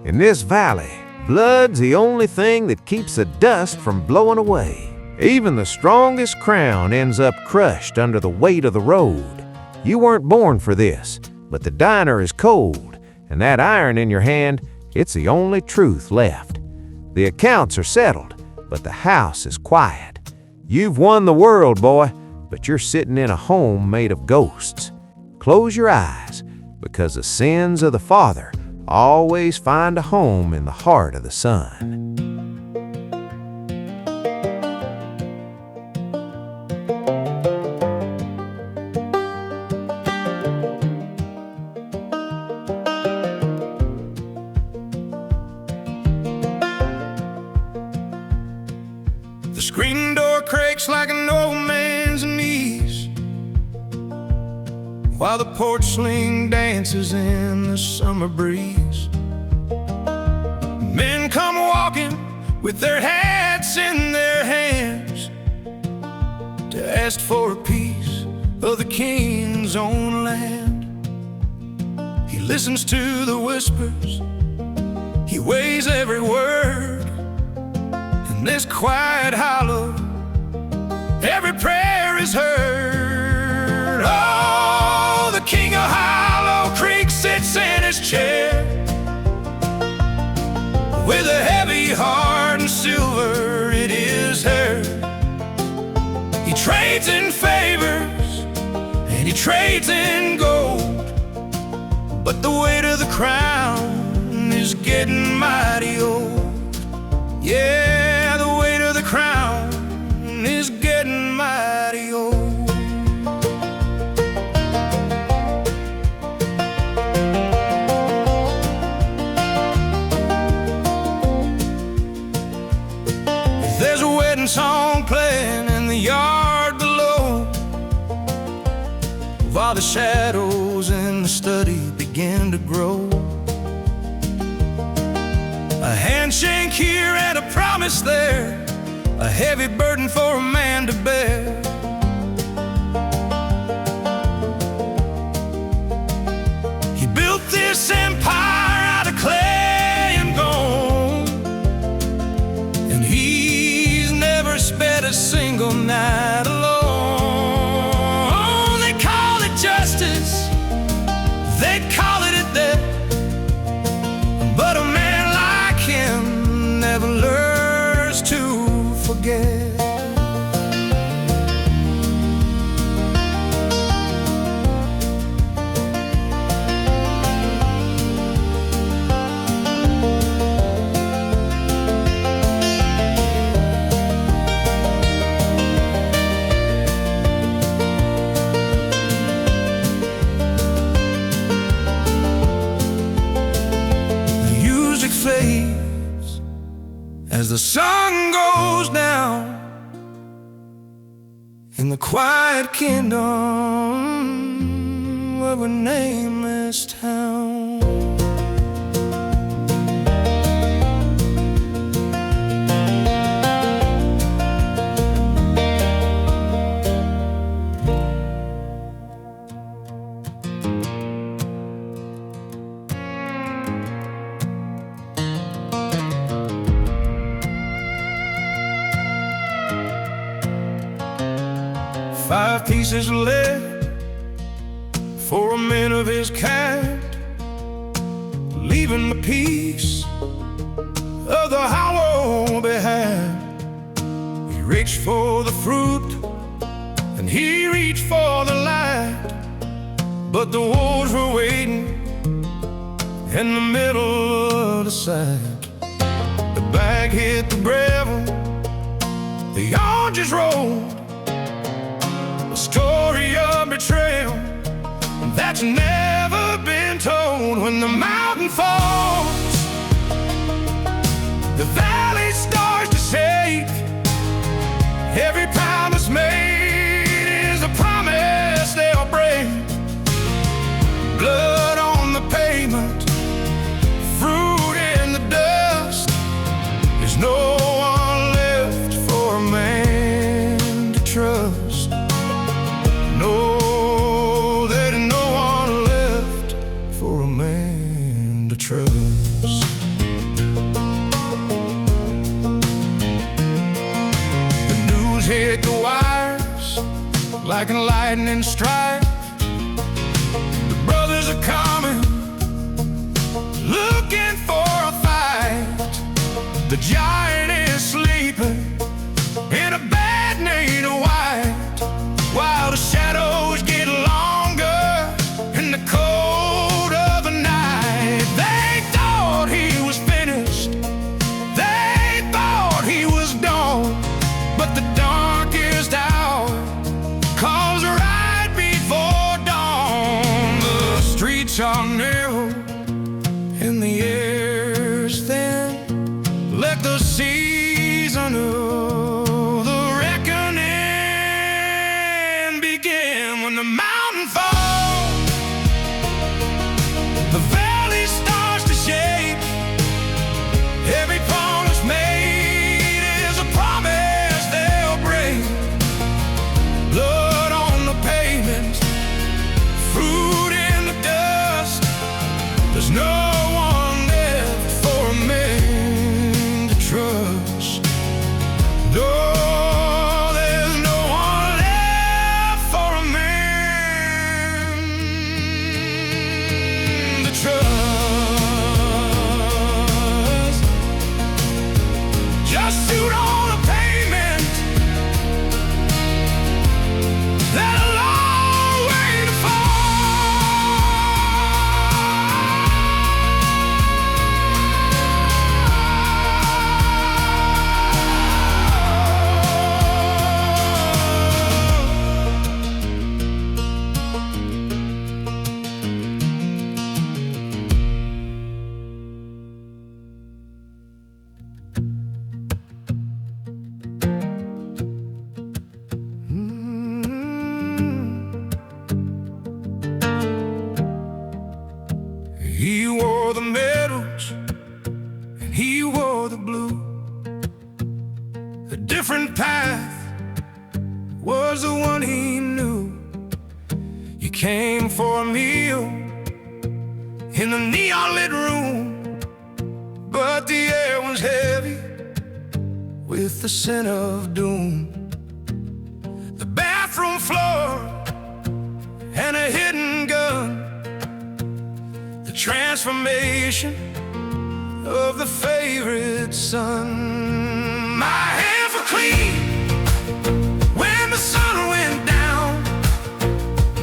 In this valley, blood's the only thing that keeps the dust from blowing away. Even the strongest crown ends up crushed under the weight of the road. You weren't born for this, but the diner is cold, and that iron in your hand, it's the only truth left. The accounts are settled, but the house is quiet. You've won the world, boy, but you're sitting in a home made of ghosts. Close your eyes, because the sins of the father always find a home in the heart of the son. The screen door creaks like an old man's knees, while the porch swing dances in the summer breeze. Men come walking with their hats in their hands to ask for a piece of the king's own land. He listens to the whispers, he weighs every word. In this quiet hollow, every prayer is heard. Oh, the king of Hollow Creek sits in his chair with a heavy heart and silver in his hair. He trades in favors and he trades in gold, but the weight of the crown is getting mighty old. Yeah, the weight of the crown is getting mighty old. There's a wedding song playing in the yard below, while the shadows in the study begin to grow. A handshake here and a promise there, a heavy burden for a man to bear. He built this empire out of clay and gold, and he's never spent a single night alone. They call it justice, they call it a debt, but a man never learns to forget. The music fades as the sun goes down in the quiet kingdom of a nameless town. 5 pieces of lead for a man of his kind, leaving the piece of the hollow behind. He reached for the fruit and he reached for the light, but the wolves were waiting in the middle of the sight. The bag hit the gravel, the oranges rolled, a story of betrayal that's never been told. When the mountain falls, the valley starts to shake. Every promise made is a promise they'll break. Blood on the pavement, fruit in the dust. There's no one left for a man to trust. No, there's no one left for a man to trust. The news hit the wires like a lightning strike. The brothers are coming, looking for a fight. The giant is sleeping in a bed made of white, while the shadows get longer in the cold of the night. They thought he was finished, they thought he was done, but the darkest hour comes right before dawn. The streets are narrow and the air's thin. Let the season of the reckoning begin. When the mountain falls, the valley starts to shake. Every promise made is a promise they'll break. Blood on the pavement, fruit in the dust. There's no one left for a man to trust. No, there's no one left for a man to trust. Just shoot on the pavement, that a long way to He wore the medals and he wore the blue. A different path was the one he knew. You came for a meal in the neon lit room, but the air was heavy with the scent of doom. The bathroom floor and a hidden gun, the transformation of the favorite son. My hands were clean when the sun went down.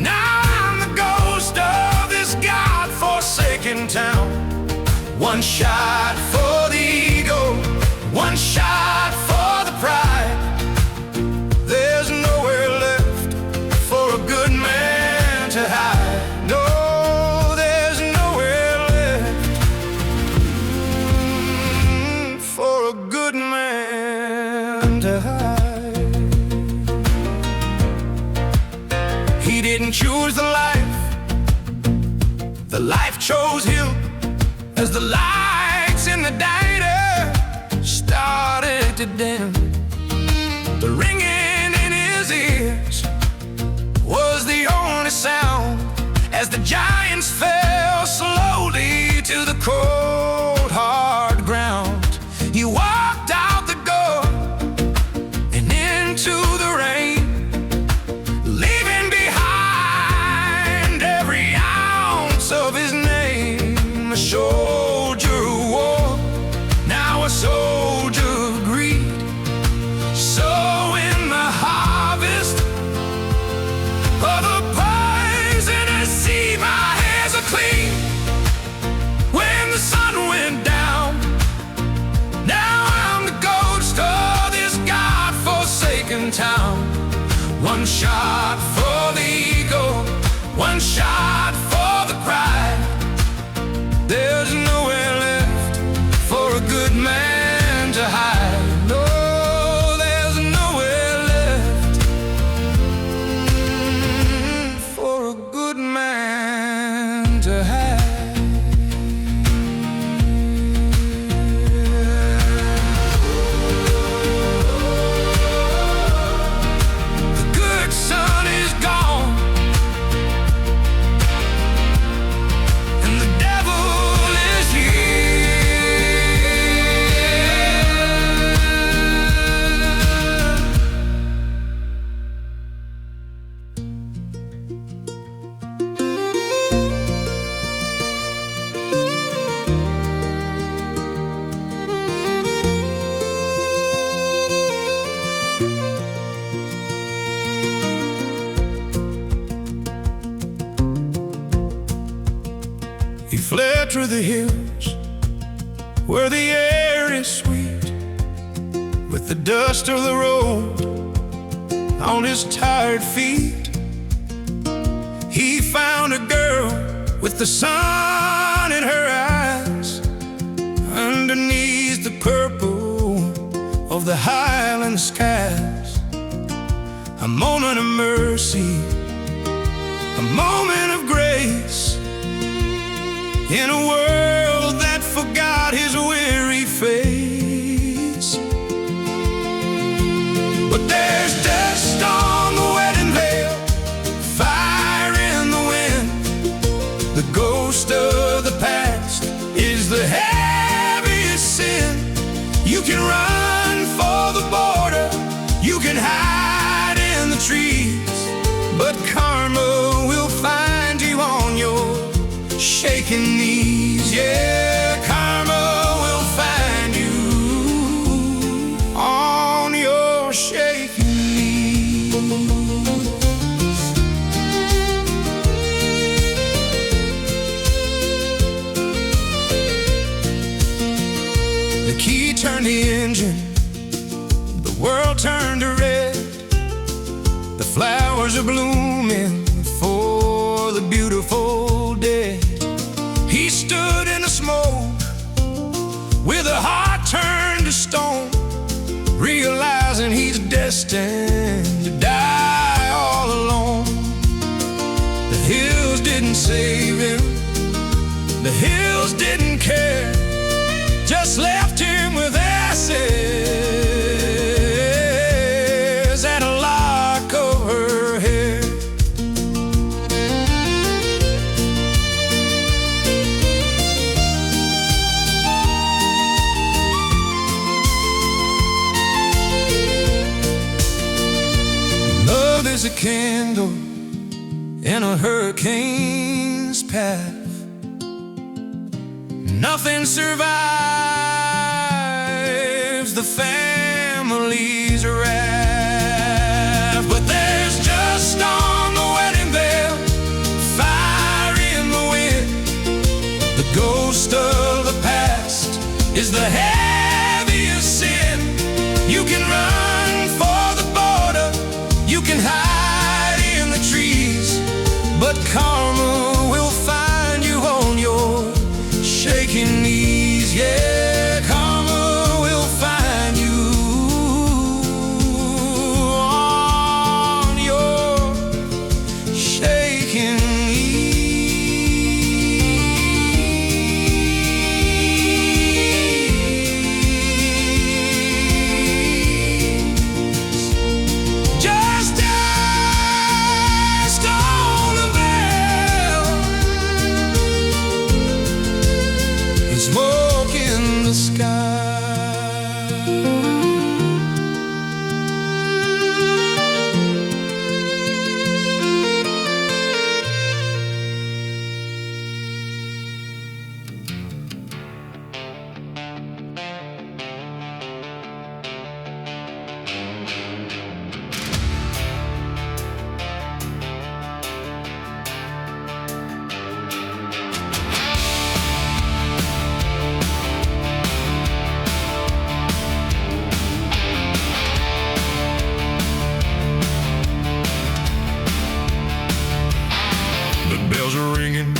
Now I'm the ghost of this God-forsaken town. One shot for the ego, one shot for the pride. There's nowhere left for a good man to hide. No, there's nowhere left for a good man to hide. He didn't choose the life chose him. As the lights in the diner started to dim, the ringing in his ears was the only sound as the giants fell slowly to the cold, hard ground. He walked out the door and into the rain, leaving behind every ounce of his name. A soldier who wore, now a soldier of greed. So in the harvest of the poisonous seed, my hands are clean. When the sun went down, now I'm the ghost of this God-forsaken town. One shot for the ego, one shot for the pride. There's no to the hills where the air is sweet, with the dust of the road on his tired feet. He found a girl with the sun in her eyes, underneath the purple of the highland skies. A moment of mercy, a moment of grace, in a world that forgot his weary face. But there's dust on the wedding veil, fire in the wind. The ghost of the past is the heaviest sin. You can run for the border, you can hide in the trees, but karma will find you on your shaking knees. Yeah, karma will find you on your shaking knees. The key turned the engine, the world turned to red. The flowers are blooming for the beautiful dead. He stood in the smoke with a heart turned to stone, realizing he's destined to die all alone. The hills didn't save him, the hills didn't care, just left him with ashes and a lock of her hair. Love is a candle in a hurricane's path. Nothing survives the family's wrath. But there's just on the wedding veil, fire in the wind. The ghost of the past is the heaviest sin. You can run for the border, you can hide in the trees, but karma will find you on your shaking knees. Yeah, karma will find you on your shaking knees. Just dust on the veil and smoke in the sky. The bells are ringing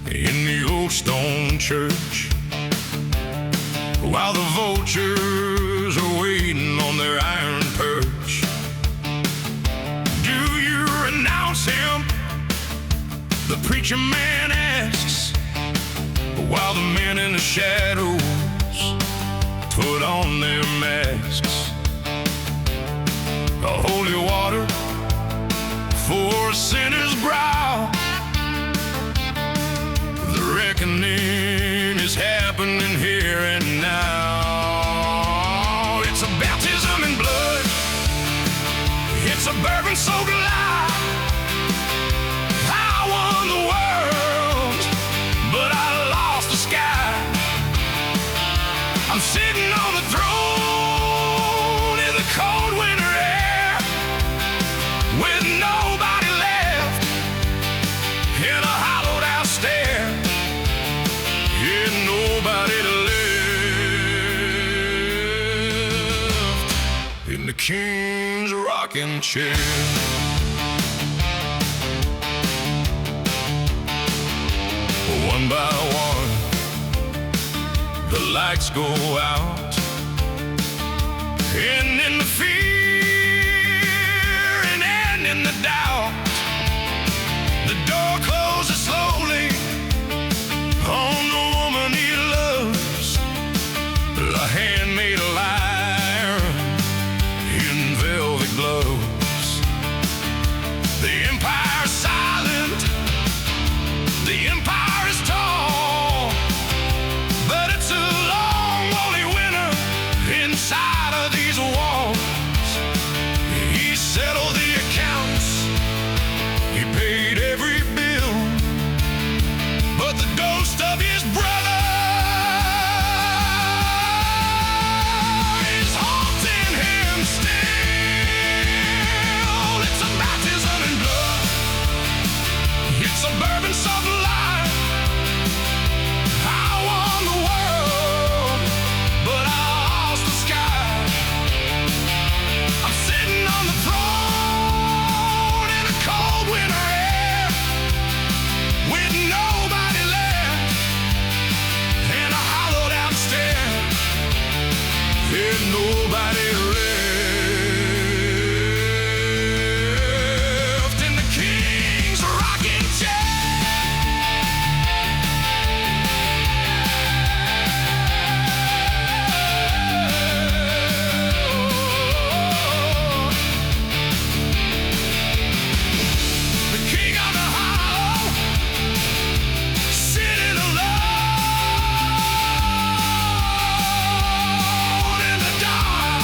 in the old stone church, while the vultures are waiting on their iron perch. Do you renounce him? The preacher man asks, while the men in the shadows put on their masks. The holy water for a sinner's brow. The reckoning is happening here and now. It's a baptism in blood, it's a bourbon soaked lie. I won the world, but I lost the sky. I'm sitting on the throne in the cold winter air, with nobody left in a hollowed out stare. king's rocking chair. One by one, the lights go out, and in the fear and in the doubt, the door closes slowly on the woman he loves, a handmade lyre in velvet gloves. The empire's silent, the empire is tall, but it's a long, lonely winter inside of these walls. He settled the accounts, he paid every bill, but the ghost of his brother is haunting him still. It's a baptism in blood, it's a bourbon soft life. I won the world, but I lost the sky. I'm sitting on the throne in a cold winter air, with nobody left, and a hollowed out stare. There's nobody left in the king's rocking chair. The king on the hollow, sitting alone in the dark.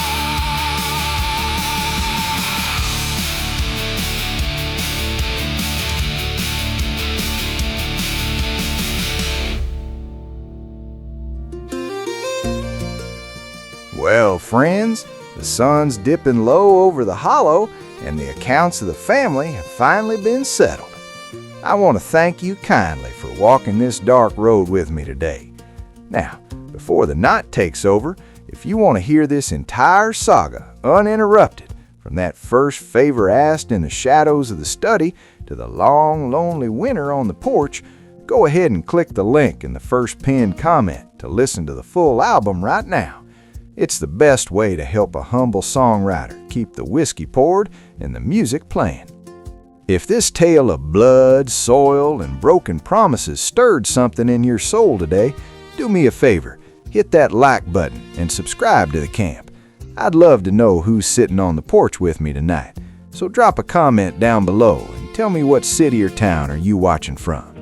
Well, friends, the sun's dipping low over the hollow, and the accounts of the family have finally been settled. I want to thank you kindly for walking this dark road with me today. Now, before the night takes over, if you want to hear this entire saga uninterrupted, from that first favor asked in the shadows of the study to the long, lonely winter on the porch, go ahead and click the link in the first pinned comment to listen to the full album right now. It's the best way to help a humble songwriter keep the whiskey poured and the music playing. If this tale of blood, soil, and broken promises stirred something in your soul today, do me a favor, hit that like button and subscribe to the camp. I'd love to know who's sitting on the porch with me tonight, so drop a comment down below and tell me what city or town are you watching from.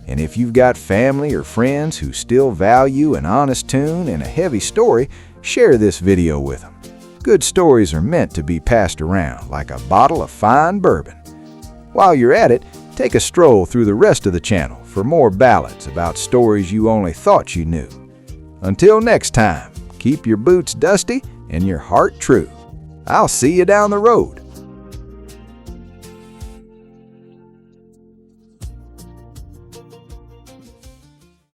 And if you've got family or friends who still value an honest tune and a heavy story, share this video with them. Good stories are meant to be passed around like a bottle of fine bourbon. While you're at it, take a stroll through the rest of the channel for more ballads about stories you only thought you knew. Until next time, keep your boots dusty and your heart true. I'll see you down the road.